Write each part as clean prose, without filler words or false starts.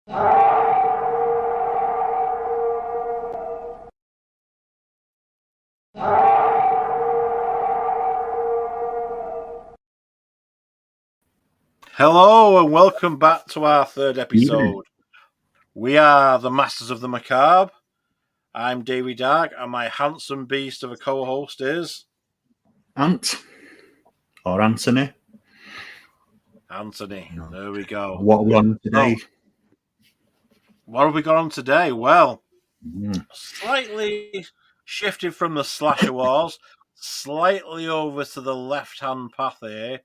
Hello and welcome back to our third episode. We are the Masters of the Macabre. I'm Davey Dark, and my handsome beast of a co-host is... Ant. Or Anthony. Anthony. No. There we go. What are we on today? What have we got on today? Well, slightly shifted from the slasher wars, slightly over to the left-hand path here,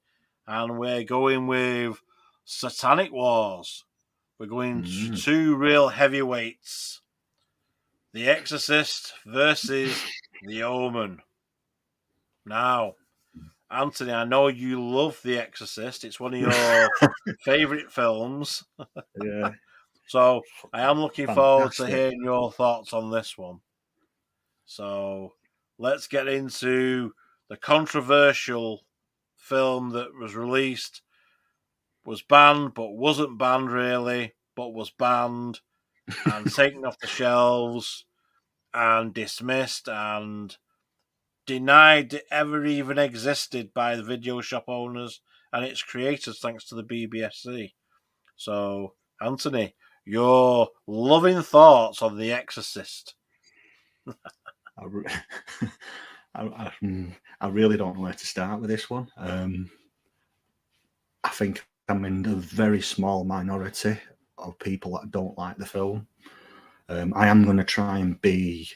and we're going with Satanic Wars. We're going to two real heavyweights. The Exorcist versus the Omen. Now, Anthony, I know you love The Exorcist. It's one of your favourite films. Yeah. So I am looking forward to hearing your thoughts on this one. So let's get into the controversial film that was released, was banned, but wasn't banned really, but was banned and taken off the shelves and dismissed and denied it ever even existed by the video shop owners and its creators, thanks to the BBFC. So, Anthony, your loving thoughts on The Exorcist. I really don't know where to start with this one. I think I'm in a very small minority of people that don't like the film. I am going to try and be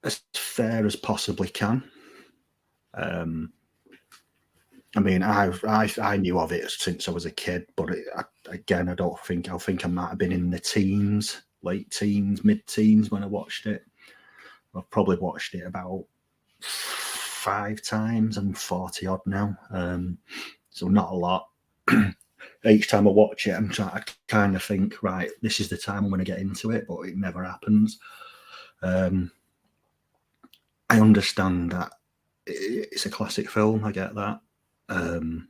as fair as possibly can. I mean, I knew of it since I was a kid, but I think I might have been in the teens, late teens, mid-teens when I watched it. I've probably watched it about 5 times. I'm 40 odd now, so not a lot. Each time I watch it, I kind of think, right, this is the time I'm going to get into it, but it never happens. I understand that it's a classic film. I get that, and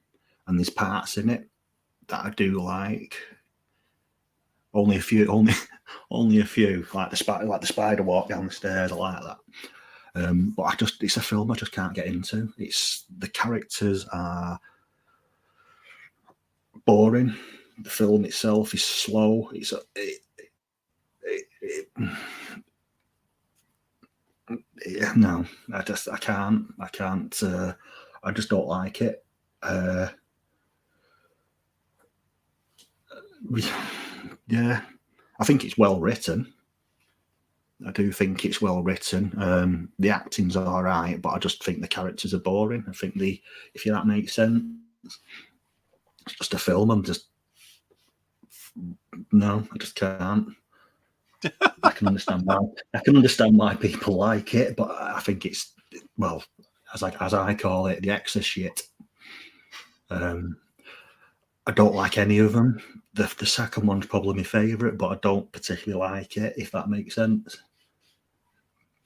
there's parts in it that I do like. Only a few, like the spider walk down the stairs. I like that. But it's a film I just can't get into. The characters are boring. The film itself is slow. No, I can't. I just don't like it. Yeah, I think it's well written. I do think it's well written. The acting's all right, but I just think the characters are boring. I think if that makes sense, it's just a film. I just can't. I can understand why people like it, but I think it's, well, as I call it, the Exorcist shit. I don't like any of them. The second one's probably my favourite, but I don't particularly like it, if that makes sense.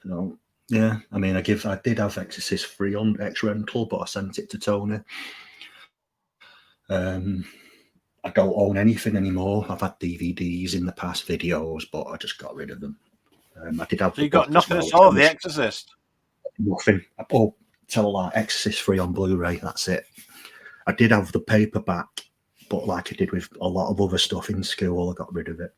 So yeah, I mean, I did have Exorcist free on X Rental, but I sent it to Tony. I don't own anything anymore. I've had DVDs in the past, videos, but I just got rid of them. I did have. So you got nothing at all of The Exorcist? Nothing. Tell a lie. Exorcist free on Blu-ray. That's it. I did have the paperback, but like I did with a lot of other stuff in school, I got rid of it.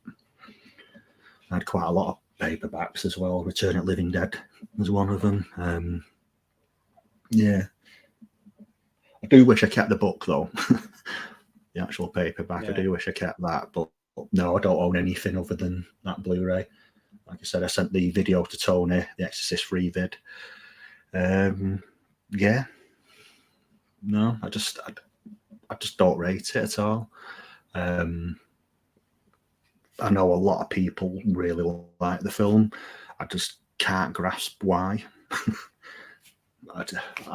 I had quite a lot of paperbacks as well. Return of Living Dead was one of them. Yeah. I do wish I kept the book though. The actual paperback. Yeah. I do wish I kept that, but no, I don't own anything other than that Blu-ray. Like I said, I sent the video to Tony, the Exorcist free vid. Yeah. No, I just don't rate it at all. I know a lot of people really like the film. I just can't grasp why. I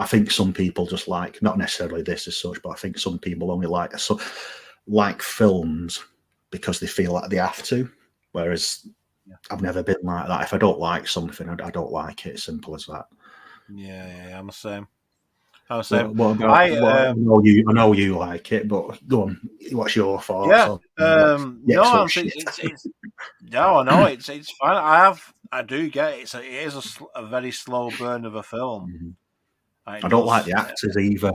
think some people just like, not necessarily this as such, but I think some people only like films because they feel like they have to. Whereas I've never been like that. If I don't like something, I don't like it. Simple as that. Yeah, I'm the same. I was saying, what about, I know you like it, but go on. What's your thoughts on the no, Exorcist? it's no, it's fine. I do get it. It is a very slow burn of a film. I don't like the actors either,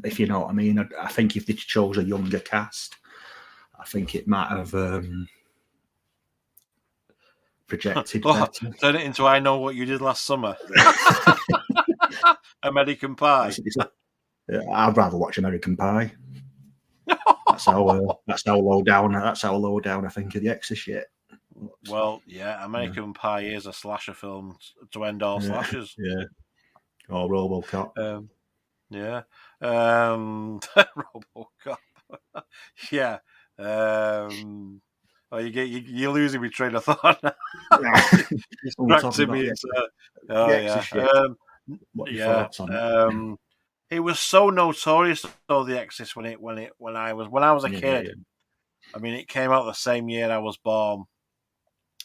if you know what I mean. I think if they chose a younger cast, I think it might have projected better. Turn it into I Know What You Did Last Summer. American Pie. I'd rather watch American Pie. That's how low down. That's how low down I think of the Exorcist shit. Well, yeah, American Pie is a slasher film to end all slashers. Yeah. Or RoboCop. Yeah. RoboCop. Yeah. You're losing me train of thought now. Distracting me. What are your thoughts on it? It was so notorious though, The Exorcist when I was a kid. Yeah. I mean, it came out the same year I was born.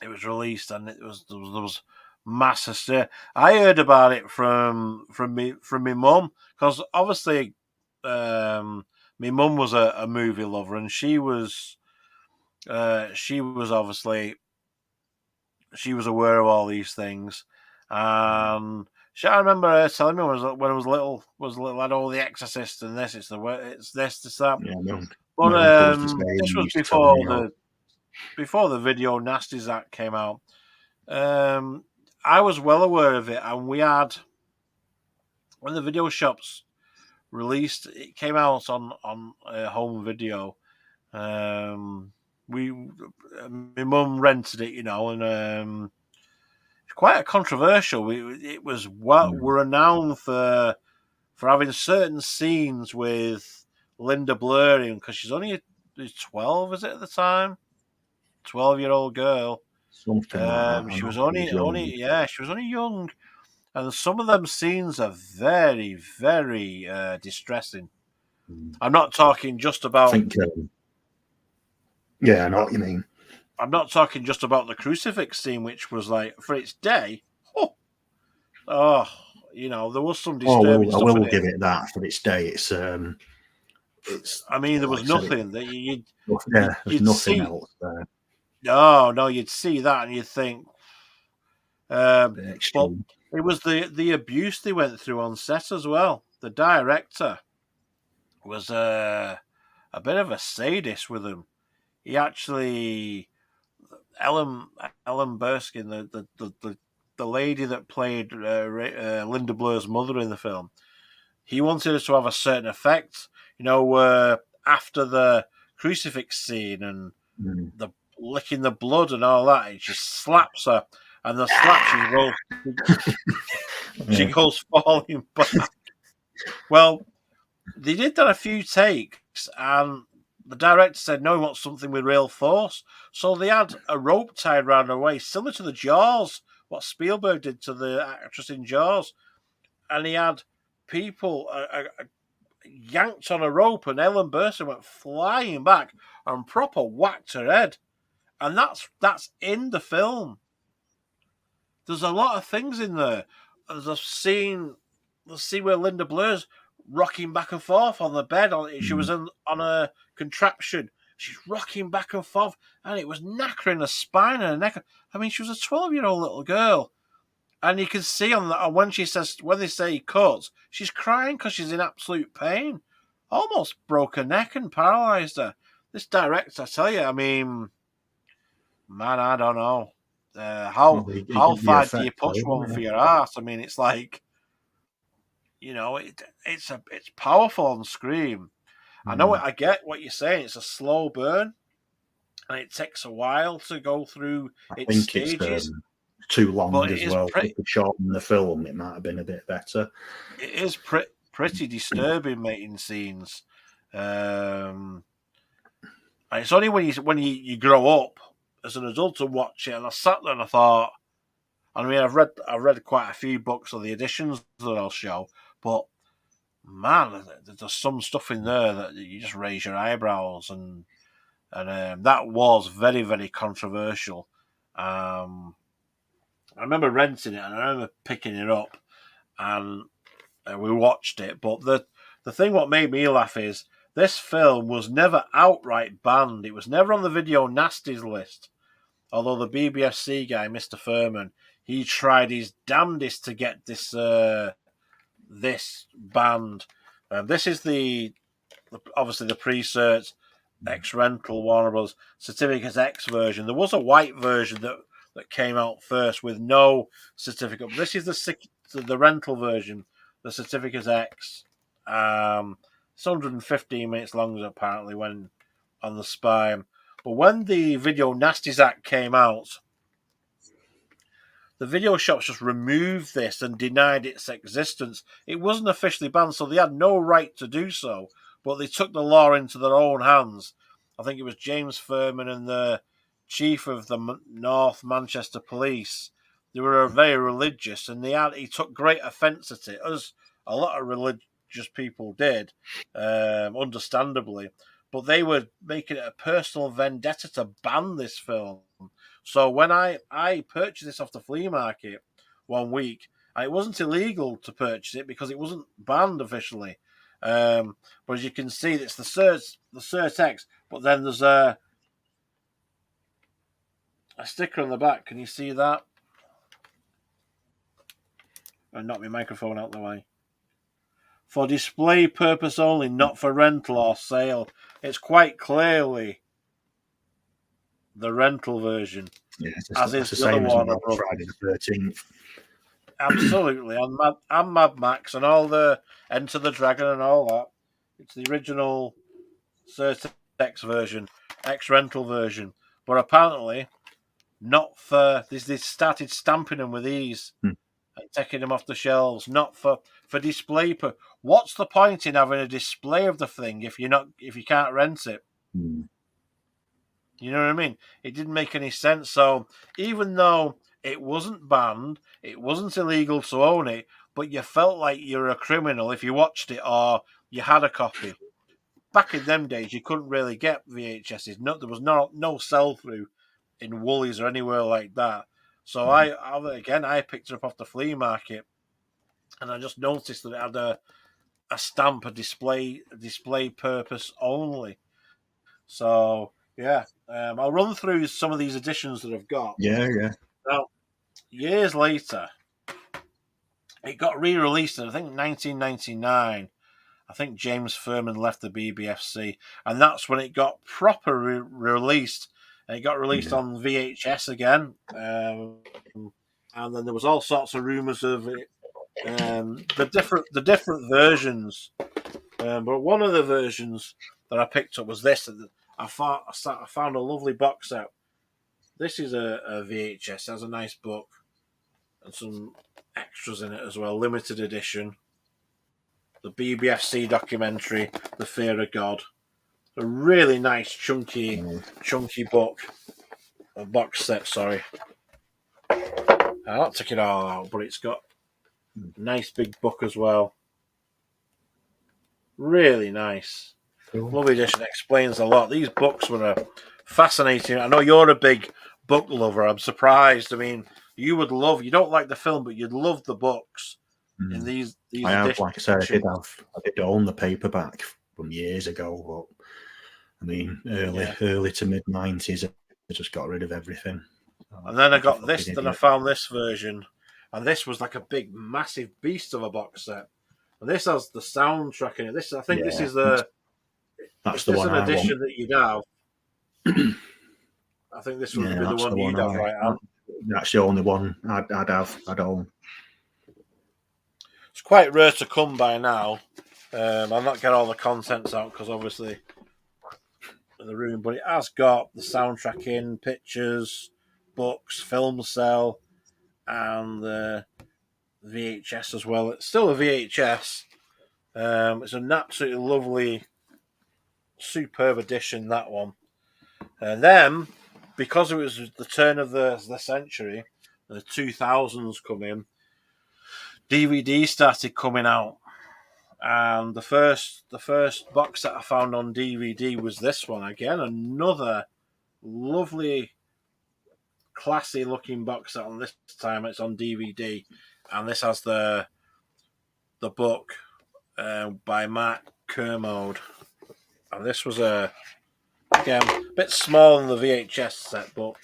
It was released, and there was mass hysteria. I heard about it from my mum, because obviously, my mum was a movie lover, and she was obviously aware of all these things. I remember her telling me when I was little, lad, oh, The Exorcist and this, it's that. Yeah, But this was before the Video Nasties Act came out. I was well aware of it, and we had, when the video shops released, it came out on home video. My mum rented it, and it's quite a controversial. It was we're renowned for having certain scenes with Linda Blair in, because she's only 12, is it, at the time? 12-year-old girl. Something like that. She was only young, and some of them scenes are very, very distressing. I'm not talking just about. I know what you mean. I'm not talking just about the crucifix scene, which was like, for its day. There was some disturbing stuff. I will give it that for its day. It's. I mean, there was nothing that there's nothing else there. No, you'd see that and you'd think. But it was the abuse they went through on set as well. The director was a bit of a sadist with them. He actually, Ellen Burstyn, the lady that played Linda Blair's mother in the film, he wanted her to have a certain effect. After the crucifix scene and the licking the blood and all that, he just slaps her, and the slap she goes falling back. Well, they did that a few takes, and the director said no, he wants something with real force. So they had a rope tied around her waist, similar to the Jaws, what Spielberg did to the actress in Jaws. And he had people yanked on a rope, and Ellen Burstyn went flying back and proper whacked her head. And that's in the film. There's a lot of things in there. There's a scene where Linda Blair's rocking back and forth on the bed. She was on a contraption. She's rocking back and forth, and it was knackering her spine and her neck. I mean, she was a 12-year-old little girl. And you can see when they say cut, she's crying because she's in absolute pain. Almost broke her neck and paralysed her. This director, I tell you, I mean, man, I don't know. How far do you push one for your ass? I mean, it's like, it's powerful on screen. I get what you're saying. It's a slow burn, and it takes a while to go through its stages. It's too long as well. If we shorten the film, it might have been a bit better. It is pretty disturbing, mating scenes. And it's only when you grow up as an adult to watch it, and I sat there and I thought, I mean, I've read quite a few books of the editions that I'll show, but man, there's some stuff in there that you just raise your eyebrows, and that was very, very controversial. I remember renting it, and I remember picking it up, and we watched it. But the thing what made me laugh is this film was never outright banned. It was never on the video nasties list. Although the BBFC guy, Mr. Furman, he tried his damnedest to get this this banned. This is obviously the pre-cert X-Rental Warner Bros. Certificate X version. There was a white version that came out first with no certificate. This is the rental version, the Certificate X. It's 115 minutes long apparently when on the spine. But when the Video Nasties Act came out, the video shops just removed this and denied its existence. It wasn't officially banned, so they had no right to do so, but they took the law into their own hands. I think it was James Furman and the chief of the North Manchester Police. They were very religious, and he took great offence at it, as a lot of religious people did, understandably. But they were making it a personal vendetta to ban this film. So when I purchased this off the flea market one week, it wasn't illegal to purchase it because it wasn't banned officially. But as you can see, it's the Cert X, but then there's a sticker on the back. Can you see that? And knock my microphone out the way. For display purpose only, not for rental or sale. It's quite clearly the rental version. Yeah, as is the other one. Friday the 13th. Absolutely. And Mad Max and all the Enter the Dragon and all that. It's the original Cert X version, X-Rental version. But apparently, not for... They started stamping them with these and taking them off the shelves. Not for display. What's the point in having a display of the thing if you can't rent it? You know what I mean? It didn't make any sense. So even though it wasn't banned, it wasn't illegal to own it, but you felt like you were a criminal if you watched it or you had a copy. Back in them days, you couldn't really get VHSs. There was no sell-through in Woolies or anywhere like that. So I picked it up off the flea market, and I just noticed that it had a stamp, a display purpose only. So yeah, I'll run through some of these editions that I've got. Yeah. Now, years later, it got re-released in, I think, 1999. I think James Furman left the BBFC, and that's when it got proper released. And it got released on VHS again. And then there was all sorts of rumours of it, the different versions. But one of the versions that I picked up was this. I found a lovely box set. This is a VHS. It has a nice book and some extras in it as well. Limited edition. The BBFC documentary, The Fear of God. A really nice, chunky book. A box set, sorry. I'll take it all out, but it's got a nice big book as well. Really nice. Cool. Lovely edition. Explains a lot. These books were fascinating. I know you're a big book lover. I'm surprised. I mean, you don't like the film, but you'd love the books. In these I have, like I said, I did own the paperback from years ago, but I mean, early to mid 90s, I just got rid of everything. And then I got this, then I found this version, and this was like a big, massive beast of a box set. And this has the soundtrack in it. This is that's the one edition that you'd have. I think this would be the one you'd have, right? That's the only one I'd own. It's quite rare to come by now. I'll not get all the contents out because obviously in the room, but it has got the soundtrack in, pictures, books, film cell, and the VHS as well. It's still a VHS. It's an absolutely lovely, superb edition, that one. And then, because it was the turn of the century, the 2000s come in, DVD started coming out, and the first box that I found on DVD was this one again. Another lovely, classy looking box set. On this time, it's on DVD, and this has the the book by Mark Kermode. And this was again, a bit smaller than the VHS set, but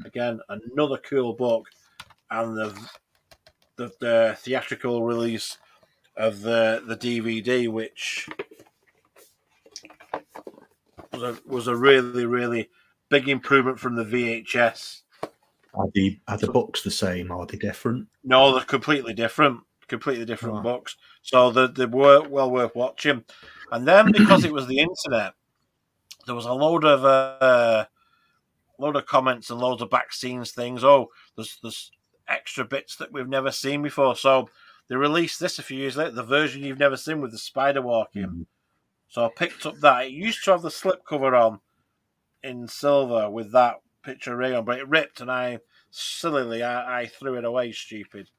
again, another cool book. And the theatrical release of the DVD, which was a really, really big improvement from the VHS. Are the books the same? Or are they different? No, they're completely different. Completely different books. So they were well worth watching. And then because it was the internet, there was a load of comments and loads of back scenes things. Oh, there's extra bits that we've never seen before. So they released this a few years later, the version you've never seen with the spider walking. Mm-hmm. So I picked up that. It used to have the slipcover on in silver with that picture ray on, but it ripped, and I threw it away, stupid.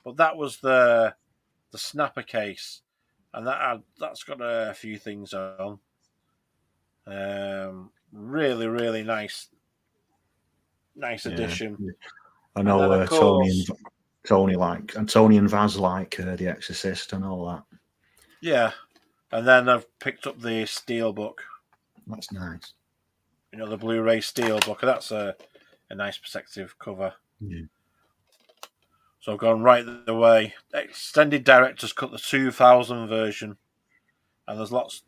But that was the snapper case, and that's got a few things on. Really, really nice addition. Yeah. I know Tony and Vaz like The Exorcist and all that. Yeah, and then I've picked up the Steelbook. That's nice. You know, the Blu-ray Steelbook. That's a nice protective cover. Yeah. So I've gone right the way. Extended Director's Cut, the 2000 version, and there's lots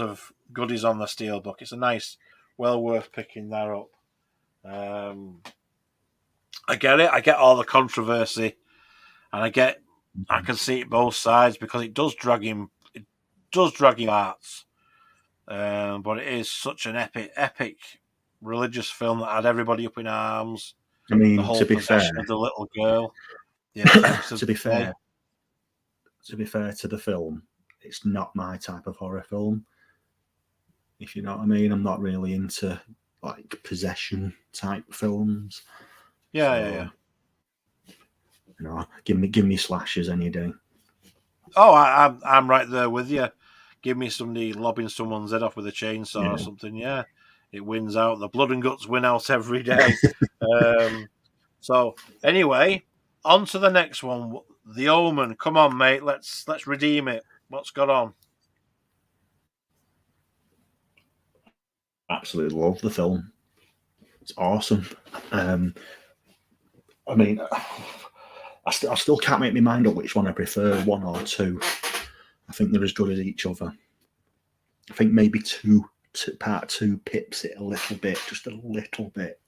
of goodies on the Steelbook. It's a nice, well worth picking that up. I get it. I get all the controversy, and I can see it both sides because it does drag him. It does drag him arts, but it is such an epic religious film that had everybody up in arms. I mean, the whole to be fair, of the little girl. To be fair to the film, it's not my type of horror film. If you know what I mean, I'm not really into like possession type films. Yeah. You know, give me slashers any day. Oh, I'm right there with you. Give me somebody lobbing someone's head off with a chainsaw or something. Yeah, it wins out. The blood and guts win out every day. So anyway, on to the next one. The Omen. Come on, mate. Let's redeem it. What's got on? Absolutely love the film. It's awesome. I mean, I still can't make my mind up which one I prefer, one or two. I think they're as good as each other. I think maybe part two pips it a little bit, just a little bit.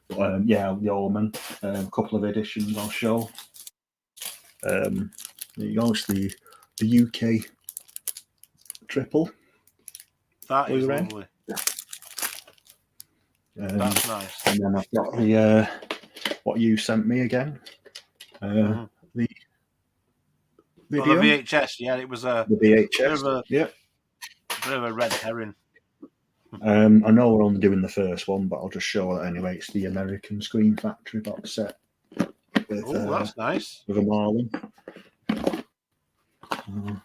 But the Omen, a couple of editions I'll show. There you go, it's the UK triple. That is lovely. That's nice. And then I've got the what you sent me again. The video. Well, the VHS, yeah, it was the VHS. Bit of a red herring. I know we're only doing the first one, but I'll just show it anyway. It's the American Scream Factory box set. That's nice. With a Marlin.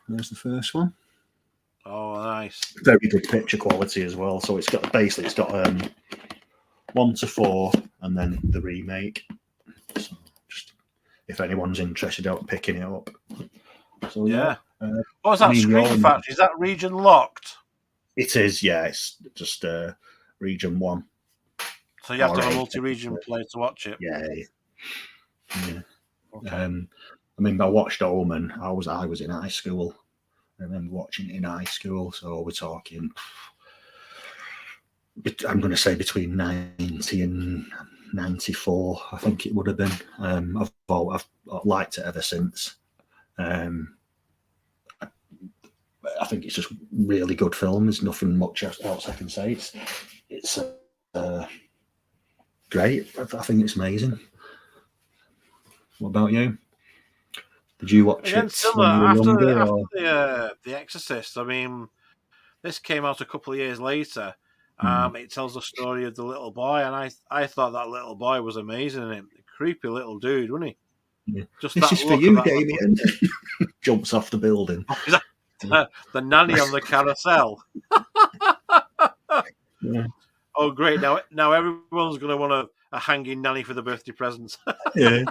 There's the first one. Oh, nice. Very good picture quality as well. So it's got 1 to 4, and then the remake. So just if anyone's interested out picking it up. So yeah. What's that Scream Factory? Is that region locked? It is, yeah. It's just region 1. So you have to have a multi-region play to watch it. Yeah. Okay. I mean, I watched Omen. I was in high school. I remember watching it in high school. So we're talking, I'm going to say between 90 and 94, I think it would have been. I've liked it ever since. I think it's just really good film. There's nothing much else I can say. It's great. I think it's amazing. What about you? Did you watch it similar, after the Exorcist? I mean, this came out a couple of years later. It tells the story of the little boy, and I thought that little boy was amazing in it. A creepy little dude, wasn't he? Yeah. Just this is for you, Damien. Jumps off the building. The nanny on the carousel. Yeah. Oh, great! Now everyone's going to want a hanging nanny for the birthday presents. Yeah.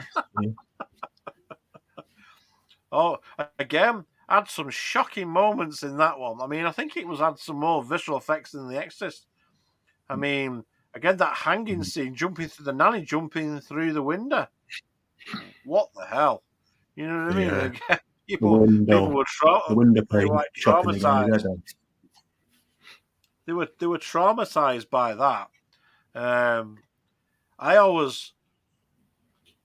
Oh, again, had some shocking moments in that one. I mean, I think it had some more visual effects than The Exorcist. I mean, again, that hanging scene, the nanny jumping through the window. What the hell? You know what I mean? Again, people were the window pane chopping the guy's head off. They were traumatized by that. I always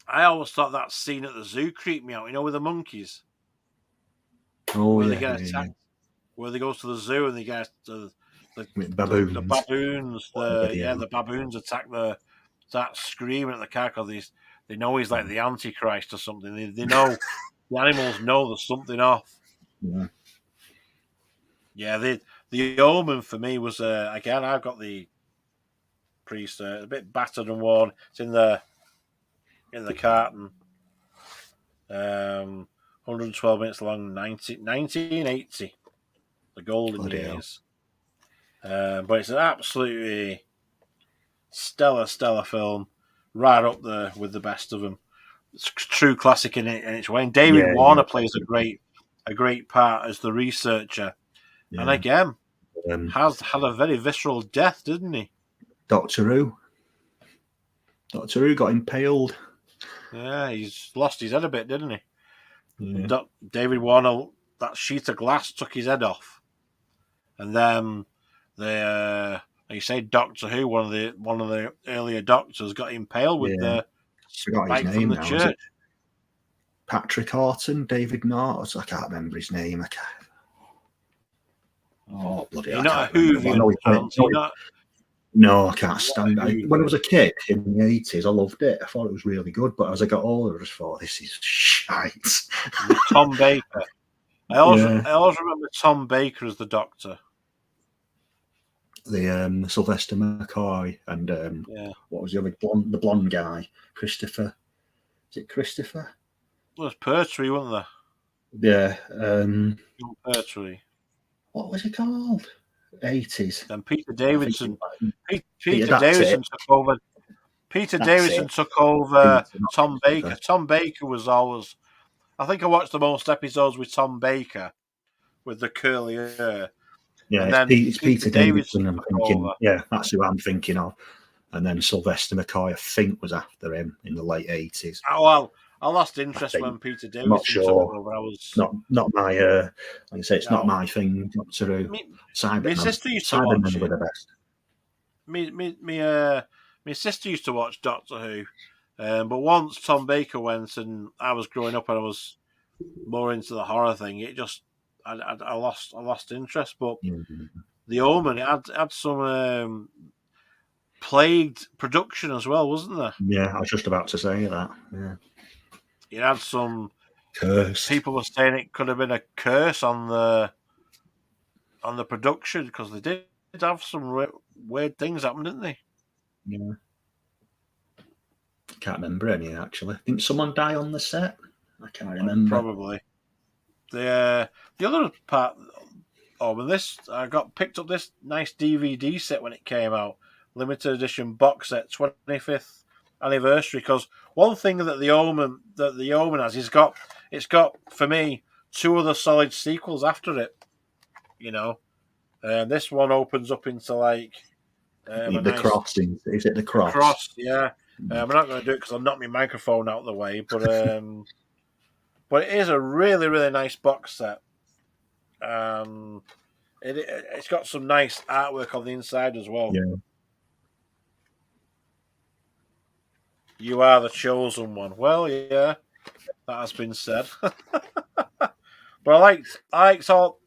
thought that scene at the zoo creeped me out. You know, with the monkeys. Oh, where they get attacked, where they go to the zoo and they get the baboons. The baboons. The baboons attack start screaming at the car because they know he's like the Antichrist or something. They know the animals know there's something off. Yeah, the Omen for me was again. I've got the priest a bit battered and worn. It's in the carton. 112 minutes long, 1980, the golden years. But it's an absolutely stellar film, right up there with the best of them. It's a true classic in its way. And David Warner plays a great part as the researcher, and again has had a very visceral death, didn't he? Doctor Who got impaled. Yeah, he's lost his head a bit, didn't he? Yeah. David Warner, that sheet of glass took his head off, and then you say Doctor Who, one of the earlier Doctors, got impaled with the spike from the church. Patrick Horton, David Norton. I can't remember his name. Oh bloody! You're not a Whovian fan. No, I can't stand it. When I was a kid in the 80s, I loved it. I thought it was really good. But as I got older, I just thought, this is shite. Tom Baker. I always remember Tom Baker as the Doctor. The Sylvester McCoy and what was the other the blonde guy? Christopher. Is it Christopher? Well, it was Pertwee, wasn't there? Yeah. Pertwee. What was it called? 80s. And Peter Davidson. Peter Davidson took over. Peter Davidson took over Tom Baker. Tom Baker was always. I think I watched the most episodes with Tom Baker, with the curly hair. Yeah, it's Peter Davidson. I'm thinking. Yeah, that's who I'm thinking of. And then Sylvester McCoy, I think, was after him in the late 80s. Oh well, I lost interest when Peter Davidson took over. I was not my. Like I say, it's not my thing. Doctor Who. My sister used to watch it. Were the best. My sister used to watch Doctor Who, but once Tom Baker went and I was growing up and I was more into the horror thing, it just I lost interest. But the Omen, it had some plagued production as well, wasn't there? Yeah, I was just about to say that. Yeah, it had some curse. People were saying it could have been a curse on the production because they did have some weird things happen, didn't they? Yeah. Can't remember any actually. Didn't someone die on the set? I can't remember. Probably. The other part. When I got picked up this nice DVD set when it came out, limited edition box set, 25th anniversary. Because one thing that the Omen has, it's got for me 2 other solid sequels after it. You know, this one opens up into like the cross. Is it the cross? The cross, yeah. I'm not going to do it because I'll knock my microphone out of the way, but it is a really, really nice box set. It's got some nice artwork on the inside as well. Yeah. You are the chosen one. Well, yeah, that has been said. But I liked all.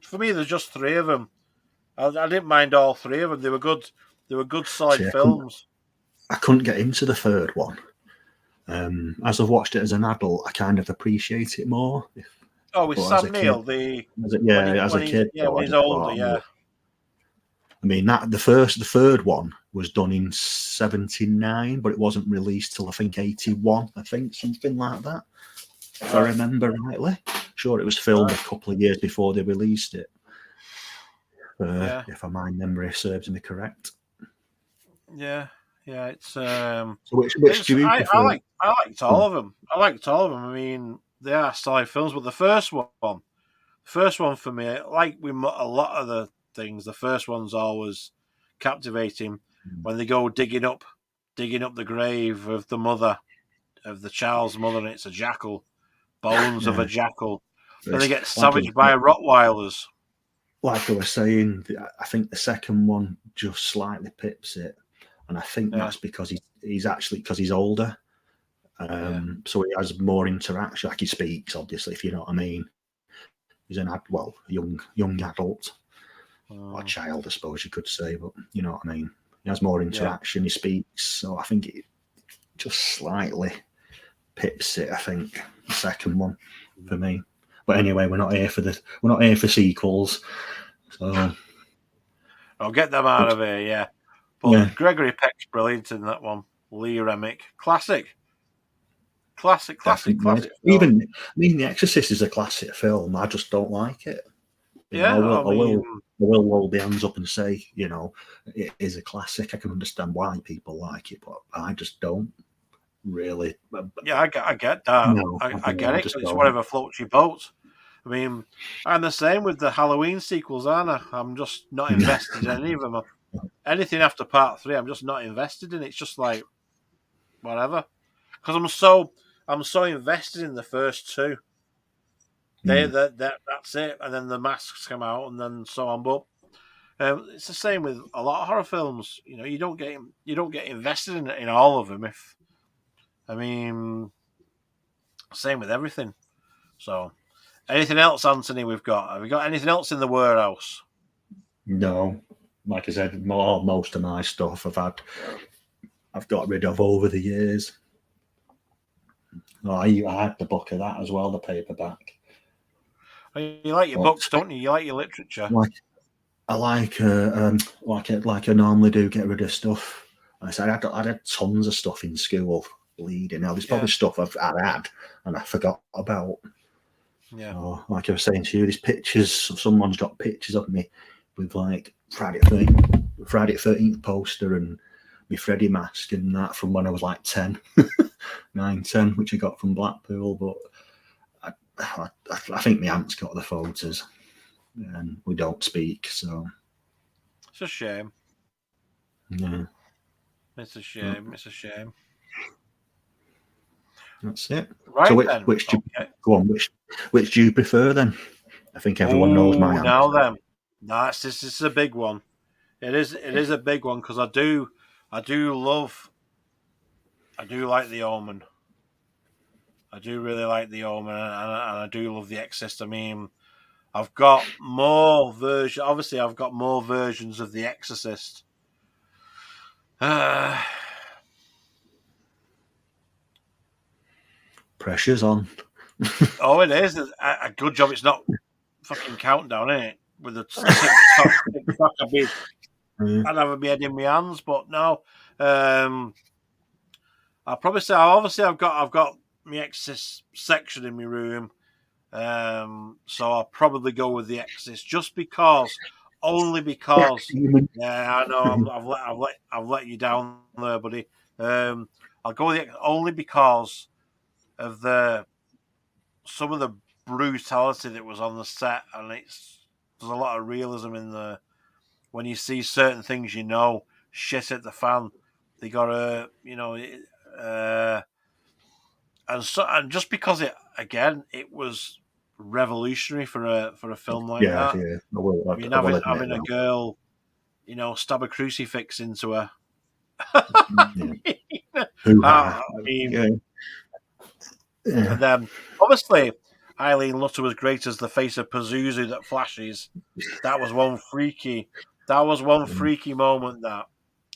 For me, there's just 3 of them. I didn't mind all 3 of them. They were good. They were good, solid films. I couldn't get into the 3rd one. As I've watched it as an adult, I kind of appreciate it more. With Sam Neill, as a kid, when he's older, yeah. I mean the 3rd one was done in 79, but it wasn't released till I think 81. I think something like that. If I remember rightly, sure it was filmed a couple of years before they released it. If my memory serves me correct. Yeah, it's. So which do you prefer? I liked all of them. I mean, they are solid films, but the first one, first one for me, like with a lot of the things, the first one's always captivating when they go digging up the grave of the mother, of the child's mother, and it's a jackal, bones of a jackal. Then they get savaged by Rottweilers. Like I was saying, I think the second one just slightly pips it, and I think that's because he's older, so he has more interaction. Like he speaks, obviously, if you know what I mean. He's young adult, or child, I suppose you could say, but you know what I mean. He has more interaction. He speaks, so I think it just slightly pips it. I think the second one for me. But anyway, we're not here for sequels. So I'll get them out of here, yeah. But Gregory Peck's brilliant in that one. Lee Remick, classic. Classic. Even The Exorcist is a classic film. I just don't like it. I will hold the hands up and say, it is a classic. I can understand why people like it, but I just don't really. Yeah, I get that. No, I get it. It's whatever floats your boat. I mean, I'm the same with the Halloween sequels, aren't I? I'm just not invested in any of them. Anything after part 3, I'm just not invested in. It's just like whatever, because I'm so invested in the first 2. That's it, and then the masks come out, and then so on. But it's the same with a lot of horror films. You don't get invested in all of them. Same with everything. So. Anything else, Anthony, have we got anything else in the warehouse? No. Like I said, most of my stuff I've got rid of over the years. I had the book of that as well, the paperback. You like your books, don't you? You like your literature. I like I normally do, get rid of stuff. I said I had tons of stuff in school bleeding. Now there's probably stuff I'd had and I forgot about. Yeah. Oh, like I was saying to you, these pictures. Someone's got pictures of me with like Friday 13th poster and my Freddy mask and that from when I was like 10, 9, 10, which I got from Blackpool. But I think my aunt's got the photos, and we don't speak, so it's a shame. Yeah, it's a shame. It's a shame. That's it. Right, so then. Which do you prefer then? I think everyone knows my answer. Now then, this is a big one. It is a big one because I do like the Omen. I do really like the Omen, and I do love the Exorcist. I mean, I've got more versions. Obviously, I've got more versions of the Exorcist. Pressure's on. Oh, it is a good job. It's not fucking countdown, isn't it? With the TikTok, I'd have my head in my hands, but no. I'll probably say I've got my Exorcist section in my room, so I'll probably go with the Exorcist only because. Yeah, I know I've let you down there, buddy. I'll go with only because of some of the brutality that was on the set, and there's a lot of realism in there. When you see certain things, shit at the fan. They got and just because it was revolutionary for a film like that. Yeah, having a girl, stab a crucifix into her. And then obviously Eileen Lutter was great as the face of Pazuzu that flashes. That was one freaky moment.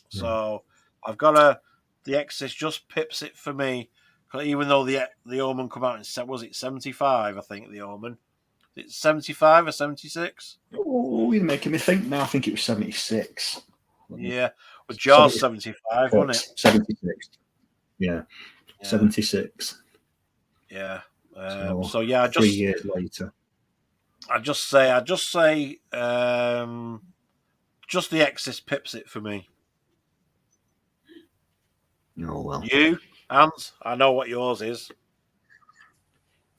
So I've got the Exorcist just pips it for me. Even though the Omen come out in, was it 75? I think the Omen. It's 75 or 76. Oh, you're making me think now. I think it was 76. Yeah, but Jaws 75, wasn't it? 76. Yeah. 76. Yeah. So yeah, 3 years later. I just say, just the Exorcist pips it for me. Oh well. You, Hans, I know what yours is.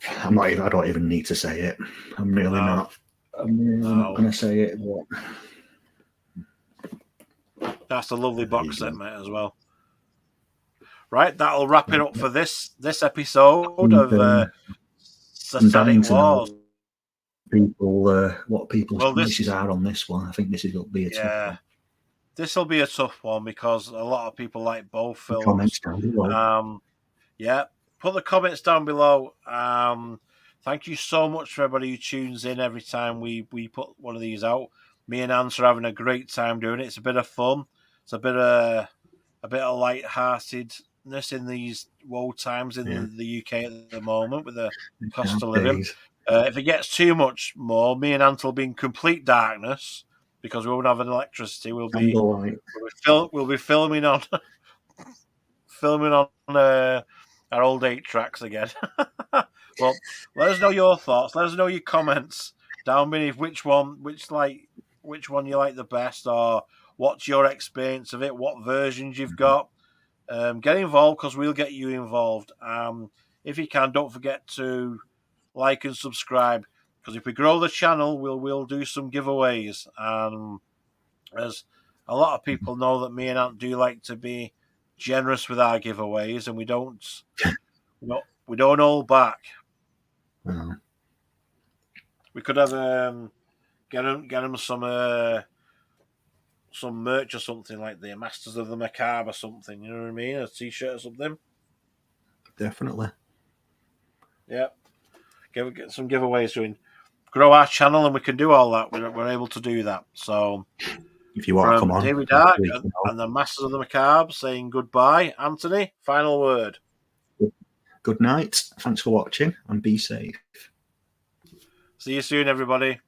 I'm not even. I don't even need to say it. I'm really not. I'm really not going to say it. But that's a lovely box set, mate, as well. Right, that'll wrap it up for this episode of Satanic Wars. People, what people's choices are on this one. I think this will be a tough one. This will be a tough one because a lot of people like both films. Comments down below. Yeah, put the comments down below. Thank you so much for everybody who tunes in every time we put one of these out. Me and Ant are having a great time doing it. It's a bit of fun. It's a bit of light-heartedness in these woe times in the UK at the moment with the cost of living. If it gets too much more, me and Ant will be in complete darkness because we won't have electricity. We'll be filming on our old 8-tracks again. Well, let us know your thoughts. Let us know your comments down beneath which one you like the best, or what's your experience of it, what versions you've got. Get involved because we'll get you involved. If you can, don't forget to like and subscribe, because if we grow the channel, we'll do some giveaways. As a lot of people know that me and Ant do like to be generous with our giveaways, and we don't hold back. We could have get them some merch or something, like the Masters of the Macabre or something. You know what I mean? A t-shirt or something. Definitely. Yeah. Get some giveaways doing. Grow our channel, and we can do all that. We're able to do that. So, if you want to come on, David Dark and the Masters of the Macabre saying goodbye. Anthony, final word. Good night. Thanks for watching, and be safe. See you soon, everybody.